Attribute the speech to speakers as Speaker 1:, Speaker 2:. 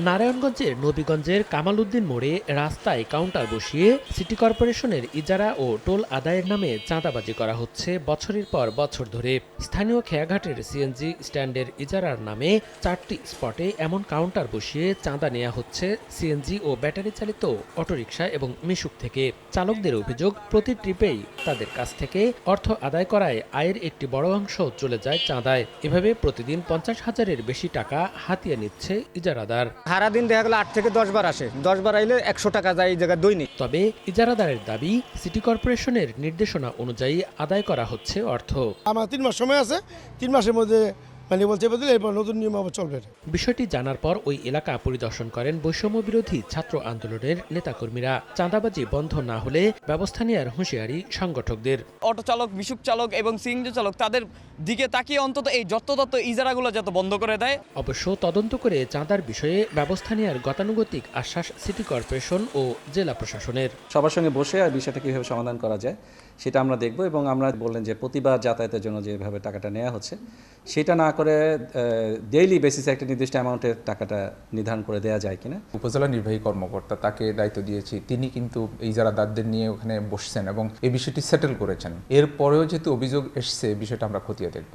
Speaker 1: নারায়ণগঞ্জের নবীগঞ্জের কামাল উদ্দিন মোড়ে রাস্তায় কাউন্টার বসিয়ে সিটি কর্পোরেশনের ইজারা ও টোল আদায়ের নামে চাঁদাবাজি করা হচ্ছে বছরের পর বছর ধরে। স্থানীয় খেয়াঘাটের সিএনজি স্ট্যান্ডের ইজারার নামে 4টি স্পটে এমন কাউন্টার বসিয়ে চাঁদা নেওয়া হচ্ছে সিএনজি ও ব্যাটারি চালিত অটোরিকশা এবং মিশুক থেকে। চালকদের অভিযোগ, প্রতি ট্রিপেই তাদের কাছ থেকে অর্থ আদায় করায় আয়ের একটি বড় অংশ চলে যায় চাঁদায়। এভাবে প্রতিদিন 50,000-এর বেশি টাকা হাতিয়ে নিচ্ছে ইজারাদার।
Speaker 2: সারাদিন দেখা গেল 8 থেকে 10 বার আসে, 10 বার আইলে 100 টাকা যায় এই জায়গায় দৈনিক।
Speaker 1: তবে ইজারাদারের দাবি, সিটি কর্পোরেশনের নির্দেশনা অনুযায়ী আদায় করা হচ্ছে অর্থ।
Speaker 3: আমার 3 মাস সময় আছে, 3 মাসের মধ্যে বলছে এরপর নতুন নিয়ম আবার চলবে।
Speaker 1: বিষয়টি জানার পর ওই এলাকা পরিদর্শন করেন বৈষম্য বিরোধী ছাত্র আন্দোলনের নেতাকর্মীরা। চাঁদাবাজি বন্ধ না হলে ব্যবস্থা নেওয়ার হুঁশিয়ারি সংগঠকদের।
Speaker 4: অটো চালক, মিশুক চালক এবং সিএনজি চালক তাদের দিকে তাকিয়ে অন্তত এই যত্রতত্ত্ব ইজারাগুলো যাতে বন্ধ করে দেয়।
Speaker 1: অবশ্য তদন্ত করে চাঁদার বিষয়ে ব্যবস্থা নেওয়ার গতানুগতিক আশ্বাস সিটি কর্পোরেশন ও জেলা প্রশাসনের।
Speaker 5: সবার সঙ্গে বসে আর বিষয়টা কীভাবে সমাধান করা যায় সেটা আমরা দেখব, এবং আমরা বললেন যে প্রতিবার যাতায়াতের জন্য যেভাবে টাকাটা নেওয়া হচ্ছে সেটা না করে ডেইলি বেসিসে একটা নির্দিষ্ট অ্যামাউন্টের টাকাটা নির্ধারণ করে দেওয়া যায় কিনা।
Speaker 6: উপজেলা নির্বাহী কর্মকর্তা, তাকে দায়িত্ব দিয়েছি, তিনি কিন্তু ইজারাদারদের নিয়ে ওখানে বসছেন এবং এই বিষয়টি সেটেল করেছেন। এরপরেও যেহেতু অভিযোগ এসছে, বিষয়টা আমরা খতিয়ে দেখব।